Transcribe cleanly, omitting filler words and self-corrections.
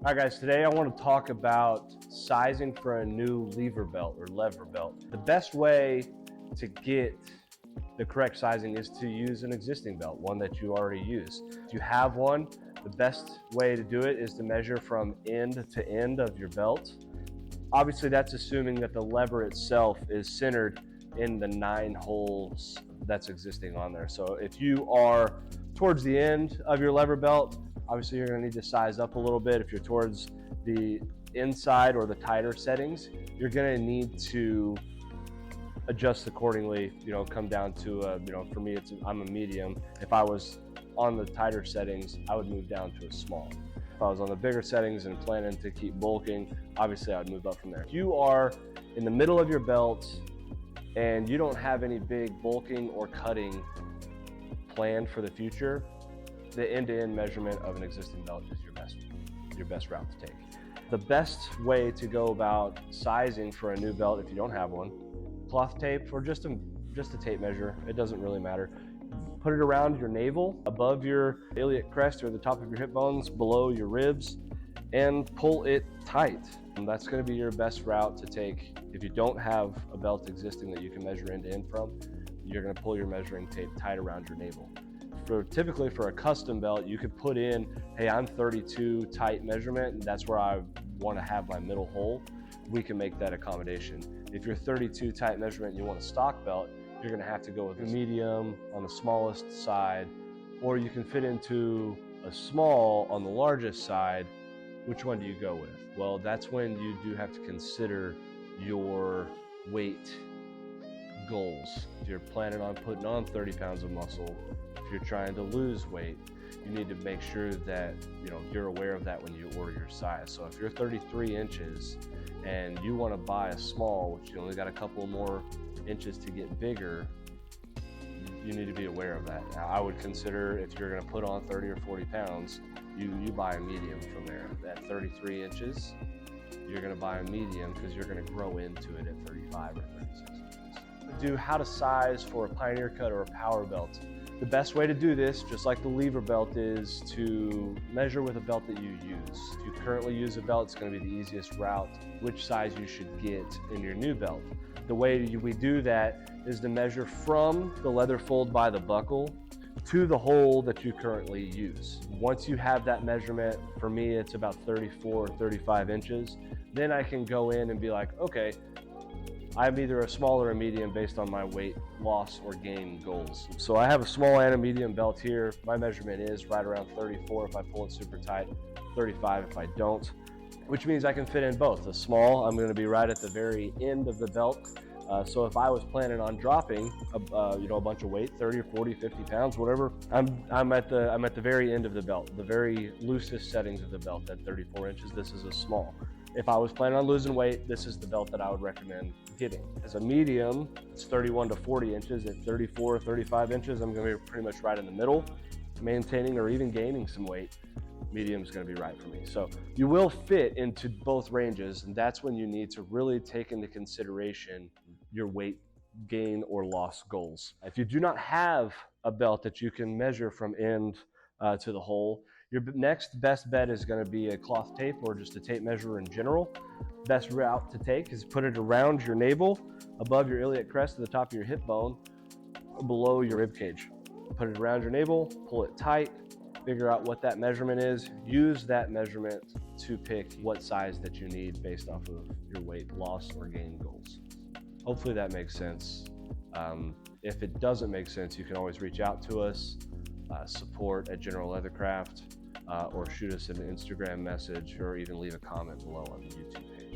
All right, guys, today I want to talk about sizing for a new lever belt or lever belt. The best way to get the correct sizing is to use an existing belt, one that you already use. If you have one, the best way to do it is to measure from end to end of your belt. Obviously, that's assuming that the lever itself is centered in the 9 holes that's existing on there. So if you are towards the end of your lever belt, obviously you're going to need to size up a little bit. If you're towards the inside or the tighter settings, you're going to need to adjust accordingly, come down to for me, I'm a medium. If I was on the tighter settings, I would move down to a small. If I was on the bigger settings and planning to keep bulking, obviously I would move up from there. If you are in the middle of your belt and you don't have any big bulking or cutting planned for the future, the end-to-end measurement of an existing belt is your best route to take. The best way to go about sizing for a new belt, if you don't have one, cloth tape or just a tape measure, it doesn't really matter. Put it around your navel, above your iliac crest or the top of your hip bones, below your ribs, and pull it tight. And that's going to be your best route to take. If you don't have a belt existing that you can measure end to end from, you're going to pull your measuring tape tight around your navel. Typically for a custom belt, you could put in, hey, I'm 32 tight measurement, and that's where I want to have my middle hole. We can make that accommodation. If you're 32 tight measurement and you want a stock belt, you're going to have to go with a medium on the smallest side, or you can fit into a small on the largest side. Which one do you go with? Well, that's when you do have to consider your weight goals. If you're planning on putting on 30 pounds of muscle, if you're trying to lose weight, you need to make sure that you're aware of that when you order your size. So if you're 33 inches and you want to buy a small, which you only got a couple more inches to get bigger, you need to be aware of that. Now, I would consider, if you're going to put on 30 or 40 pounds, you buy a medium from there. At 33 inches, you're going to buy a medium because you're going to grow into it at 35 or 36 inches. How to size for a Pioneer Cut or a power belt. The best way to do this, just like the lever belt, is to measure with a belt that you use. If you currently use a belt, it's going to be the easiest route, which size you should get in your new belt. The way we do that is to measure from the leather fold by the buckle to the hole that you currently use. Once you have that measurement, for me it's about 34 or 35 inches, then I can go in and be like, okay, I'm either a small or a medium based on my weight loss or gain goals. So I have a small and a medium belt here. My measurement is right around 34 if I pull it super tight, 35 if I don't, which means I can fit in both. A small, I'm going to be right at the very end of the belt. So if I was planning on dropping a bunch of weight, 30 or 40, 50 pounds, whatever, I'm at the very end of the belt, the very loosest settings of the belt at 34 inches. This is a small. If I was planning on losing weight, this is the belt that I would recommend getting. As a medium, it's 31 to 40 inches. At 34 or 35 inches, I'm going to be pretty much right in the middle, maintaining or even gaining some weight. Medium is going to be right for me. So you will fit into both ranges, and that's when you need to really take into consideration your weight gain or loss goals. If you do not have a belt that you can measure from end to the hole, your next best bet is going to be a cloth tape or just a tape measure in general. Best route to take is put it around your navel, above your iliac crest to the top of your hip bone, below your rib cage. Put it around your navel, pull it tight, figure out what that measurement is, use that measurement to pick what size that you need based off of your weight loss or gain goals. Hopefully that makes sense. If it doesn't make sense, you can always reach out to us, support at General Leathercraft, or shoot us an Instagram message, or even leave a comment below on the YouTube page.